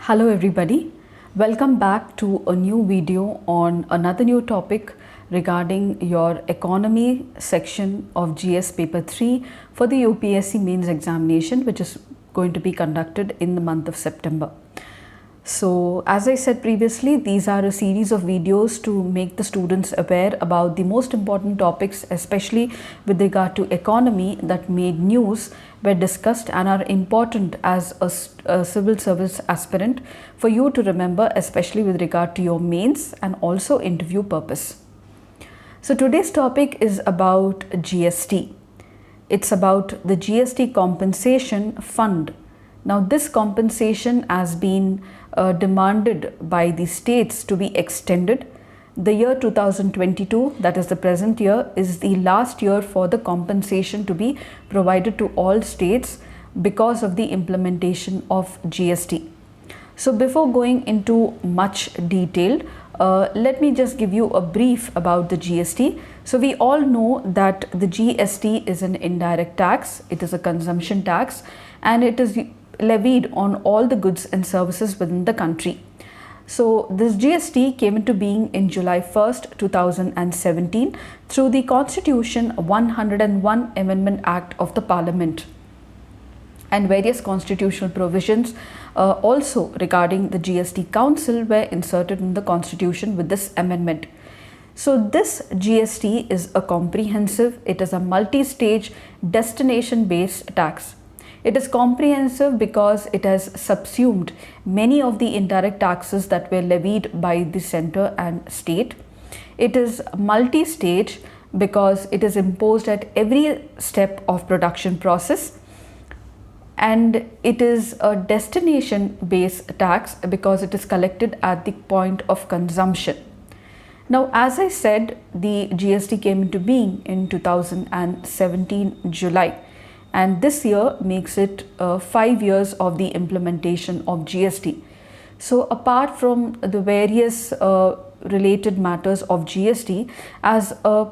Hello everybody, welcome back to a new video on another new topic regarding your economy section of GS paper 3 for the UPSC Mains examination, which is going to be conducted in the month of September. So as I said previously, these are a series of videos to make the students aware about the most important topics, especially with regard to economy, that made news, were discussed and are important as a civil service aspirant for you to remember, especially with regard to your mains and also interview purpose. So today's topic is about GST. It's about the GST Compensation Fund. Now this compensation has been demanded by the states to be extended. The year 2022, that is the present year, is the last year for the compensation to be provided to all states because of the implementation of GST. So before going into much detail, let me just give you a brief about the GST. So we all know that the GST is an indirect tax, it is a consumption tax, and it is levied on all the goods and services within the country. So this GST came into being in July 1st, 2017 through the Constitution 101 Amendment Act of the Parliament, and various constitutional provisions also regarding the GST Council were inserted in the Constitution with this amendment. So this GST is a comprehensive, it is a multi-stage destination-based tax. It is comprehensive because it has subsumed many of the indirect taxes that were levied by the center and state. It is multi-stage because it is imposed at every step of production process. And it is a destination-based tax because it is collected at the point of consumption. Now, as I said, the GST came into being in 2017 July. And this year makes it 5 years of the implementation of GST. So apart from the various related matters of GST, as a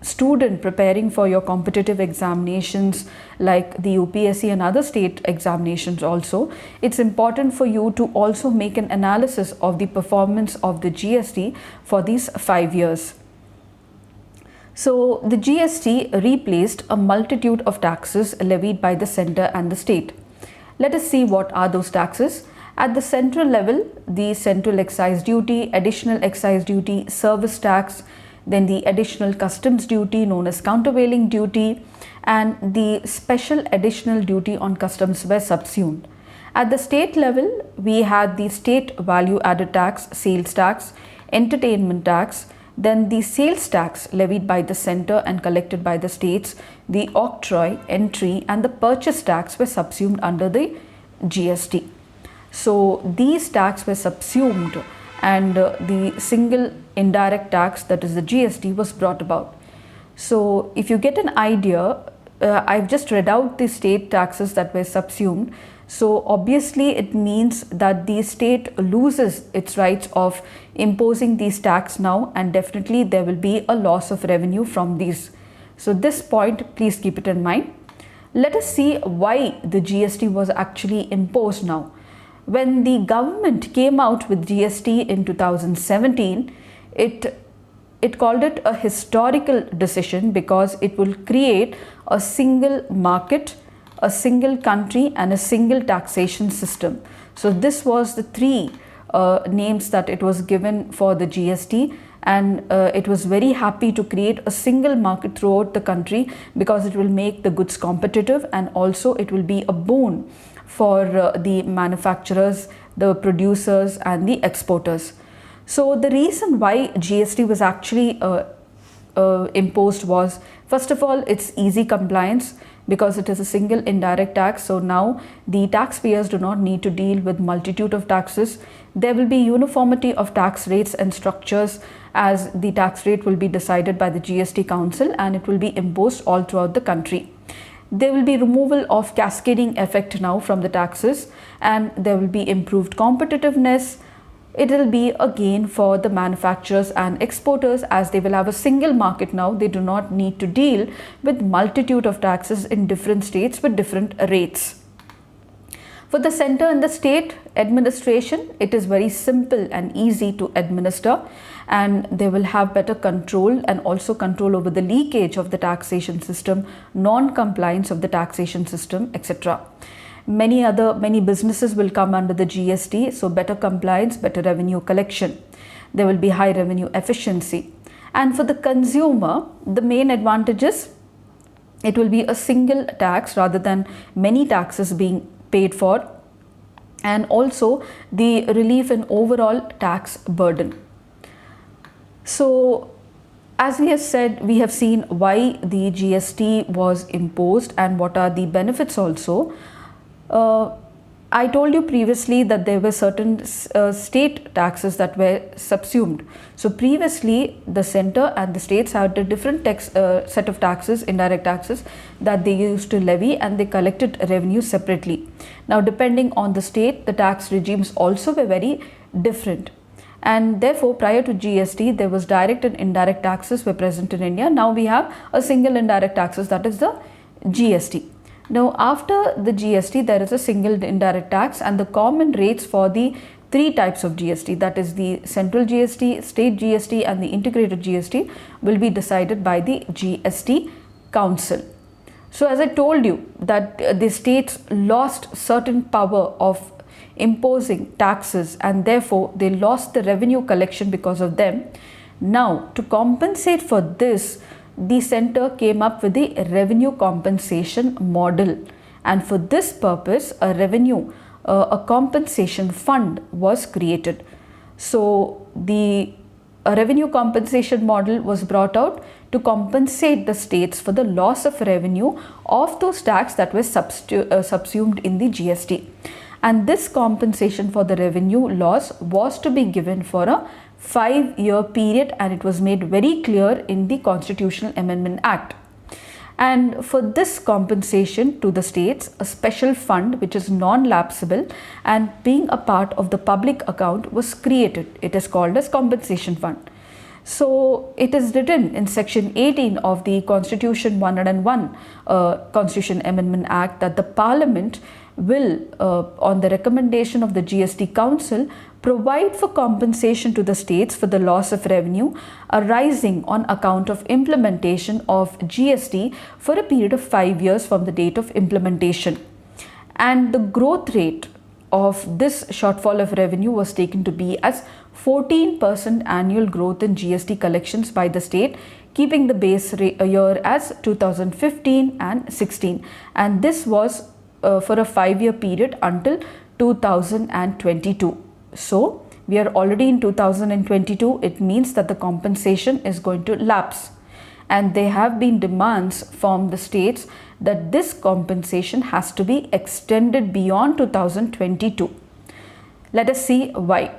student preparing for your competitive examinations like the UPSC and other state examinations also, it's important for you to also make an analysis of the performance of the GST for these 5 years. So the GST replaced a multitude of taxes levied by the center and the state. Let us see what are those taxes. At the central level, the central excise duty, additional excise duty, service tax, then the additional customs duty known as countervailing duty, and the special additional duty on customs were subsumed. At the state level, we had the state value added tax, sales tax, entertainment tax, then the sales tax levied by the center and collected by the states, the octroi, entry, and the purchase tax were subsumed under the GST. So these taxes were subsumed and the single indirect tax, that is the GST, was brought about. So if you get an idea, I've just read out the state taxes that were subsumed. So obviously it means that the state loses its rights of imposing these taxes now, and definitely there will be a loss of revenue from these. So this point, please keep it in mind. Let us see why the GST was actually imposed now. When the government came out with GST in 2017, it called it a historical decision because it will create a single market, a single country, and a single taxation system. So this was the three names that it was given for the GST, and it was very happy to create a single market throughout the country because it will make the goods competitive, and also it will be a boon for the manufacturers, the producers, and the exporters. So the reason why GST was actually imposed was, first of all, it's easy compliance because it is a single indirect tax. So now the taxpayers do not need to deal with multitude of taxes. There will be uniformity of tax rates and structures, as the tax rate will be decided by the GST Council and it will be imposed all throughout the country. There will be removal of cascading effect now from the taxes, and there will be improved competitiveness. It will be a gain for the manufacturers and exporters, as they will have a single market now. They do not need to deal with multitude of taxes in different states with different rates. For the center and the state administration, it is very simple and easy to administer, and they will have better control and also control over the leakage of the taxation system, non-compliance of the taxation system, etc. Many businesses will come under the GST, so better compliance, better revenue collection. There will be high revenue efficiency. And for the consumer, the main advantage is it will be a single tax rather than many taxes being paid for, and also the relief in overall tax burden. So as we have said, we have seen why the GST was imposed and what are the benefits also. I told you previously that there were certain state taxes that were subsumed. So previously the center and the states had a different set of taxes, indirect taxes, that they used to levy, and they collected revenue separately. Now depending on the state, the tax regimes also were very different. And therefore prior to GST, there was direct and indirect taxes were present in India. Now we have a single indirect taxes, that is the GST. Now after the GST, there is a single indirect tax, and the common rates for the three types of GST, that is the central GST, state GST and the integrated GST, will be decided by the GST Council. So as I told you that the states lost certain power of imposing taxes, and therefore they lost the revenue collection because of them. Now to compensate for this, the center came up with the revenue compensation model, and for this purpose a compensation fund was created. So the revenue compensation model was brought out to compensate the states for the loss of revenue of those taxes that were subsumed in the GST. And this compensation for the revenue loss was to be given for a 5-year period, and it was made very clear in the Constitutional Amendment Act. And for this compensation to the states, a special fund which is non-lapsable and being a part of the public account was created. It is called as compensation fund. So it is written in section 18 of the Constitution 101 Constitution Amendment Act that the Parliament will, on the recommendation of the GST Council, provide for compensation to the states for the loss of revenue arising on account of implementation of GST for a period of 5 years from the date of implementation. And the growth rate of this shortfall of revenue was taken to be as 14% annual growth in GST collections by the state, keeping the base year as 2015 and 16. And this was for a 5-year period until 2022. So we are already in 2022. It means that the compensation is going to lapse, and there have been demands from the states that this compensation has to be extended beyond 2022. Let us see why.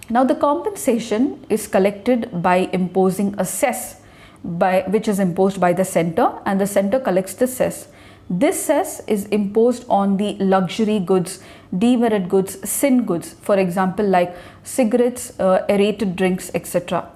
Now the compensation is collected by imposing a cess, which is imposed by the center, and the center collects the cess. This cess is imposed on the luxury goods, demerit goods, sin goods, for example like cigarettes, aerated drinks, etc.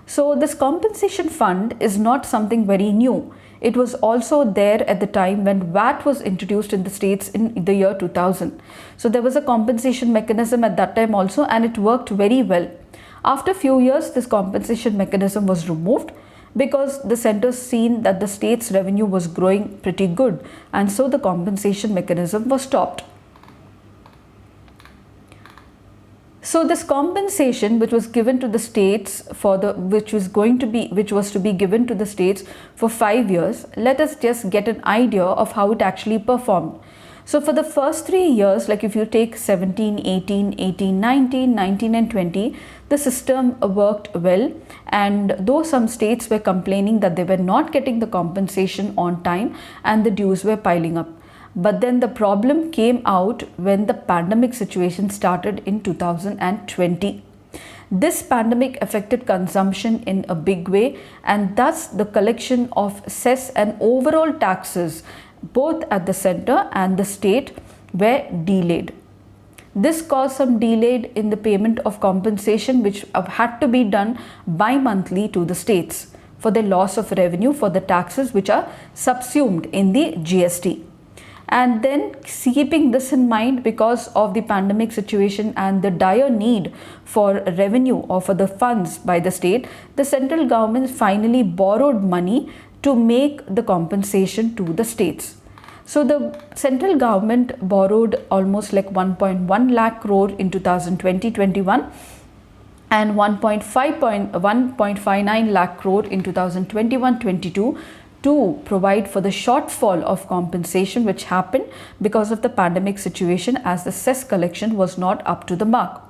So this compensation fund is not something very new. It was also there at the time when VAT was introduced in the states in the year 2000. So there was a compensation mechanism at that time also, and it worked very well. After a few years, this compensation mechanism was removed, because the center seen that the state's revenue was growing pretty good, and so the compensation mechanism was stopped. So this compensation which was given to the states which was to be given to the states for 5 years, let us just get an idea of how it actually performed. So for the first 3 years, like if you take 17, 18, 18, 19, 19 and 20, the system worked well, and though some states were complaining that they were not getting the compensation on time and the dues were piling up. But then the problem came out when the pandemic situation started in 2020. This pandemic affected consumption in a big way, and thus the collection of cess and overall taxes both at the center and the state were delayed. This caused some delay in the payment of compensation, which had to be done bi-monthly to the states for the loss of revenue for the taxes which are subsumed in the GST. And then keeping this in mind, because of the pandemic situation and the dire need for revenue or for the funds by the state, the central government finally borrowed money to make the compensation to the states. So the central government borrowed almost like 1.1 lakh crore in 2020-21 and 1.59 lakh crore in 2021-22 to provide for the shortfall of compensation which happened because of the pandemic situation, as the cess collection was not up to the mark.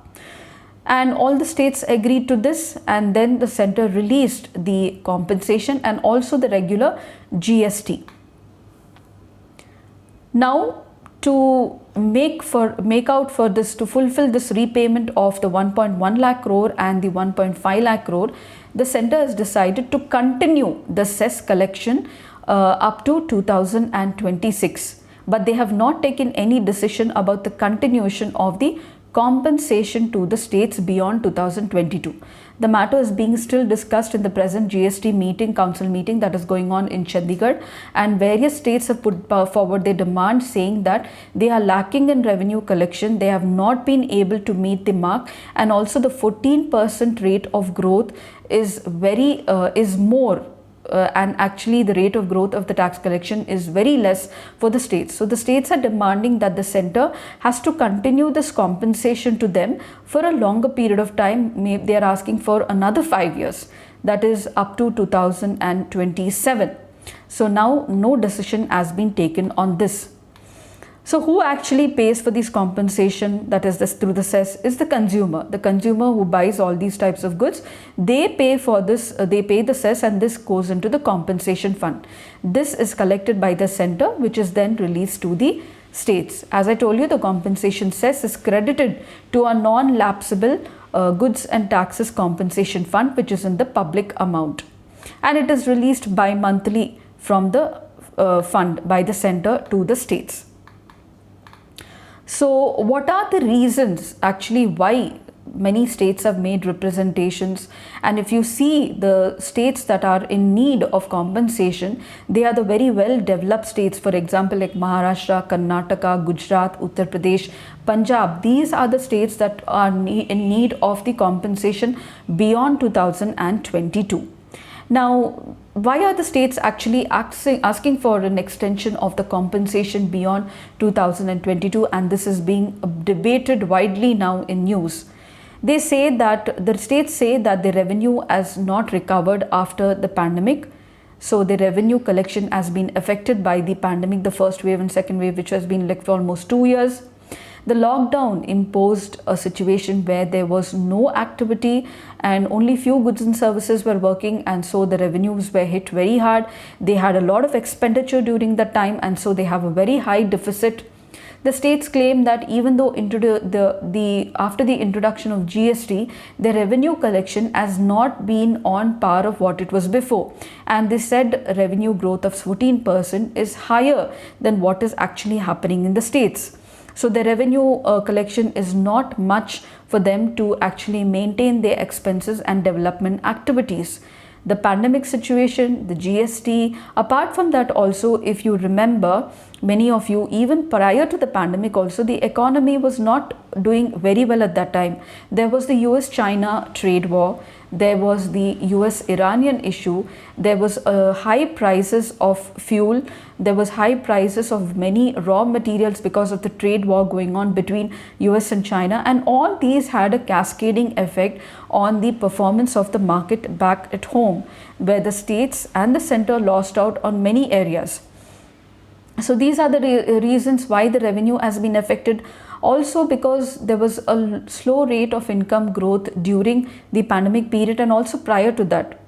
And all the states agreed to this, and then the center released the compensation and also the regular GST. Now, to make out for this, to fulfill this repayment of the 1.1 lakh crore and the 1.5 lakh crore, the center has decided to continue the cess collection up to 2026. But they have not taken any decision about the continuation of the compensation to the states beyond 2022. The matter is being still discussed in the present GST meeting, council meeting that is going on in Chandigarh, and various states have put forward their demand, saying that they are lacking in revenue collection, they have not been able to meet the mark, and also the 14% rate of growth is more. And actually the rate of growth of the tax collection is very less for the states. So the states are demanding that the center has to continue this compensation to them for a longer period of time. Maybe they are asking for another 5 years, that is up to 2027. So now no decision has been taken on this. So who actually pays for this compensation, that is through the cess, is the consumer. The consumer who buys all these types of goods, they pay for this, they pay the cess, and this goes into the compensation fund. This is collected by the center, which is then released to the states. As I told you, the compensation cess is credited to a non-lapsable goods and taxes compensation fund, which is in the public amount. And it is released bi-monthly from the fund by the center to the states. So what are the reasons actually why many states have made representations? And if you see the states that are in need of compensation, they are the very well developed states. For example, like Maharashtra, Karnataka, Gujarat, Uttar Pradesh, Punjab. These are the states that are in need of the compensation beyond 2022. Now, why are the states actually asking for an extension of the compensation beyond 2022? And this is being debated widely now in news. They say that the states say that the revenue has not recovered after the pandemic. So the revenue collection has been affected by the pandemic, the first wave and second wave, which has been like for almost 2 years. The lockdown imposed a situation where there was no activity and only few goods and services were working, and so the revenues were hit very hard. They had a lot of expenditure during that time, and so they have a very high deficit. The states claim that even though after the introduction of GST, the revenue collection has not been on par of what it was before, and they said revenue growth of 14% is higher than what is actually happening in the states. So the revenue collection is not much for them to actually maintain their expenses and development activities. The pandemic situation, the GST, apart from that also, if you remember, many of you, even prior to the pandemic also, the economy was not doing very well at that time. There was the US-China trade war. There was the US-Iranian issue. There was high prices of fuel. There was high prices of many raw materials because of the trade war going on between US and China. And all these had a cascading effect on the performance of the market back at home, where the states and the center lost out on many areas. So these are the reasons why the revenue has been affected. Also because there was a slow rate of income growth during the pandemic period and also prior to that.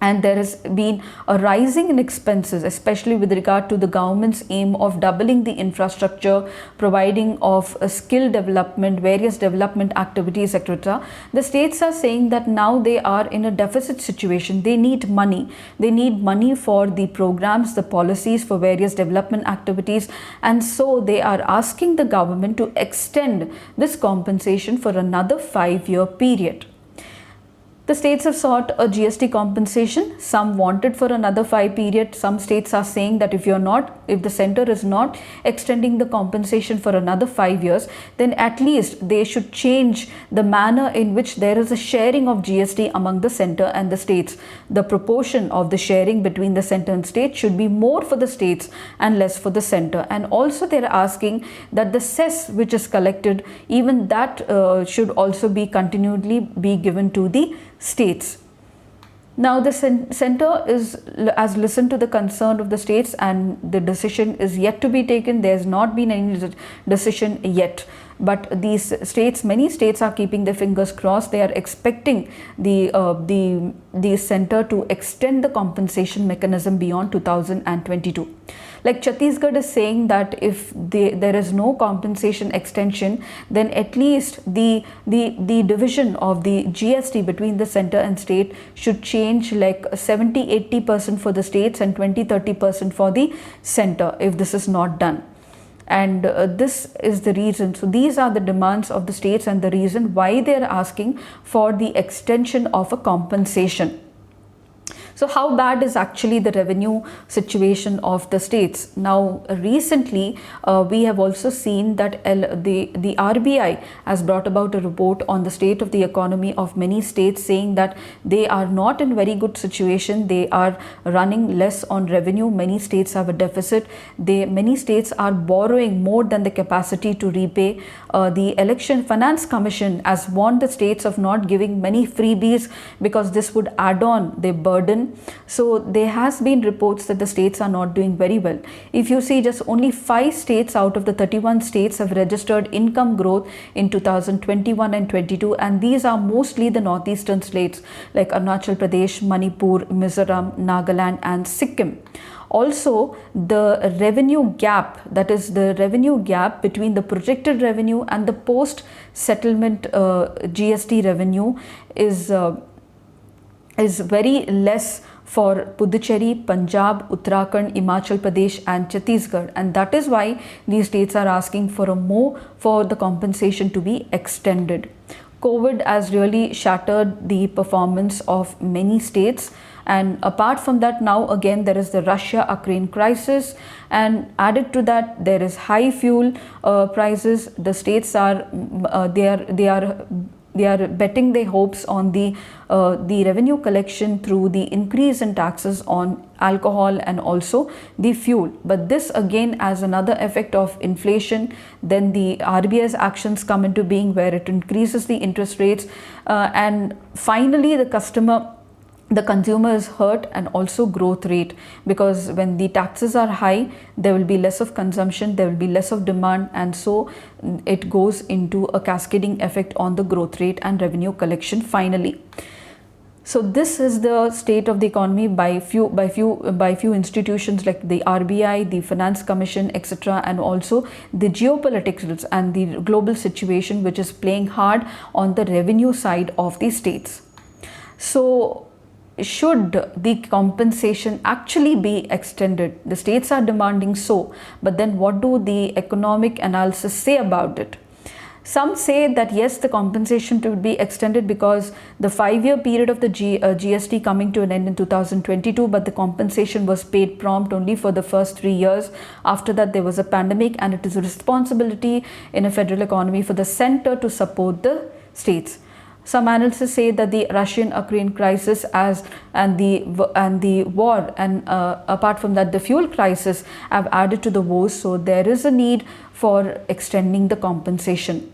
And there has been a rising in expenses, especially with regard to the government's aim of doubling the infrastructure, providing of skill development, various development activities, etc. The states are saying that now they are in a deficit situation. They need money. They need money for the programs, the policies, for various development activities. And so they are asking the government to extend this compensation for another 5-year period. The states have sought a GST compensation. Some want it for another 5 period. Some states are saying that if the center is not extending the compensation for another 5 years, then at least they should change the manner in which there is a sharing of GST among the center and the states. The proportion of the sharing between the center and state should be more for the states and less for the center. And also they are asking that the cess which is collected, even that should also be continually be given to the states. Now the center has listened to the concern of the states, and the decision is yet to be taken. There has not been any decision yet, but many states are keeping their fingers crossed. They are expecting the center to extend the compensation mechanism beyond 2022. Like Chhattisgarh is saying that if there is no compensation extension, then at least the division of the GST between the center and state should change, like 70-80% for the states and 20-30% for the center if this is not done. And this is the reason. So these are the demands of the states and the reason why they are asking for the extension of a compensation. So how bad is actually the revenue situation of the states? Now recently we have also seen that the RBI has brought about a report on the state of the economy of many states, saying that they are not in very good situation. They are running less on revenue. Many states have a deficit. Many states are borrowing more than the capacity to repay. The Election Finance Commission has warned the states of not giving many freebies because this would add on their burden. So there has been reports that the states are not doing very well. If you see, just only 5 states out of the 31 states have registered income growth in 2021 and 22, and these are mostly the northeastern states like Arunachal Pradesh, Manipur, Mizoram, Nagaland and Sikkim. Also, the revenue gap, that is the revenue gap between the projected revenue and the post-settlement GST revenue is very less for Puducherry, Punjab, Uttarakhand, Himachal Pradesh and Chhattisgarh, and that is why these states are asking for the compensation to be extended. COVID has really shattered the performance of many states, and apart from that, now again there is the Russia-Ukraine crisis, and added to that there is high fuel prices. The states are they are betting their hopes on the revenue collection through the increase in taxes on alcohol and also the fuel. But this again has another effect of inflation. Then the RBI's actions come into being, where it increases the interest rates, and finally the consumer is hurt, and also growth rate, because when the taxes are high, there will be less of consumption, there will be less of demand, and so it goes into a cascading effect on the growth rate and revenue collection finally. So this is the state of the economy by few institutions like the RBI, the Finance Commission, etc., and also the geopolitics and the global situation, which is playing hard on the revenue side of the states. So should the compensation actually be extended? The states are demanding so, but then what do the economic analysis say about it? Some say that yes, the compensation should be extended because the 5-year period of the GST coming to an end in 2022, but the compensation was paid prompt only for the first 3 years. After that, there was a pandemic, and it is a responsibility in a federal economy for the center to support the states. Some analysts say that the Russian-Ukraine crisis and the war, and apart from that the fuel crisis, have added to the woes, so there is a need for extending the compensation.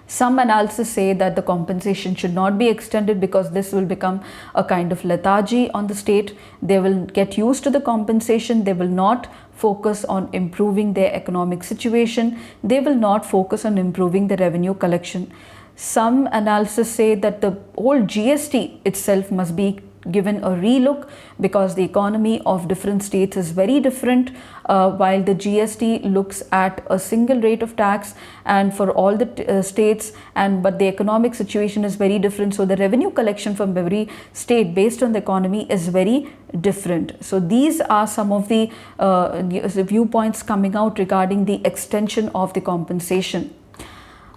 Some analysts say that the compensation should not be extended because this will become a kind of lethargy on the state. They will get used to the compensation, they will not focus on improving their economic situation, they will not focus on improving the revenue collection. Some analysis say that the whole GST itself must be given a relook because the economy of different states is very different. While the GST looks at a single rate of tax and for all the states, but the economic situation is very different. So the revenue collection from every state based on the economy is very different. So these are some of the viewpoints coming out regarding the extension of the compensation.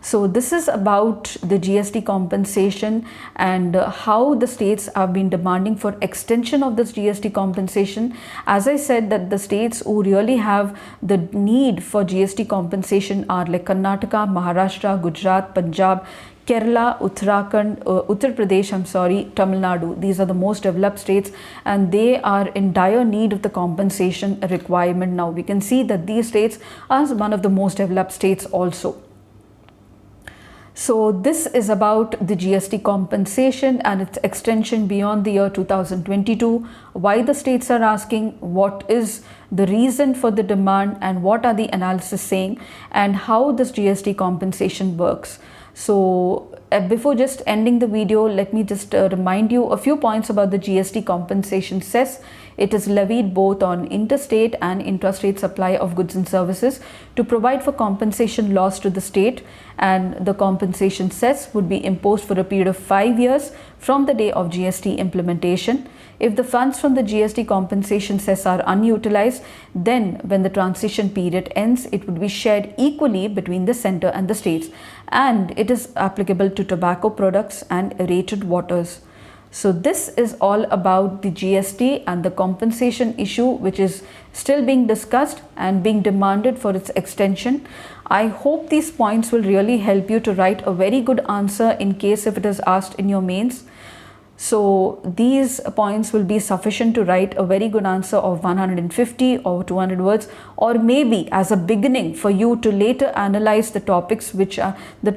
So this is about the GST compensation and how the states have been demanding for extension of this GST compensation. As I said, that the states who really have the need for GST compensation are like Karnataka, Maharashtra, Gujarat, Punjab, Kerala, Uttarakhand, Uttar Pradesh, Tamil Nadu. These are the most developed states and they are in dire need of the compensation requirement now. We can see that these states are one of the most developed states also. So this is about the GST compensation and its extension beyond the year 2022, why the states are asking, what is the reason for the demand and what are the analysis saying, and how this GST compensation works. So before just ending the video, let me just remind you a few points about the GST compensation cess. It is levied both on interstate and intrastate supply of goods and services to provide for compensation loss to the state, and the compensation cess would be imposed for a period of 5 years from the day of GST implementation. If the funds from the GST compensation cess are unutilized, then when the transition period ends, it would be shared equally between the center and the states, and it is applicable to tobacco products and aerated waters. So this is all about the GST and the compensation issue, which is still being discussed and being demanded for its extension. I hope these points will really help you to write a very good answer in case if it is asked in your mains. So these points will be sufficient to write a very good answer of 150 or 200 words, or maybe as a beginning for you to later analyze the topics which are the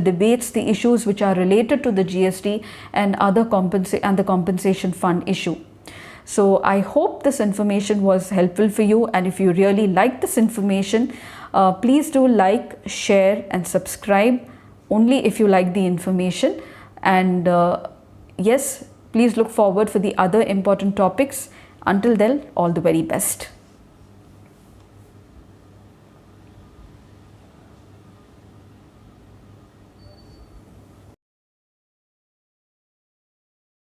debates, the issues which are related to the GST and the compensation fund issue. So I hope this information was helpful for you, and if you really like this information, please do like, share and subscribe only if you like the information. And yes, please look forward for the other important topics. Until then, all the very best.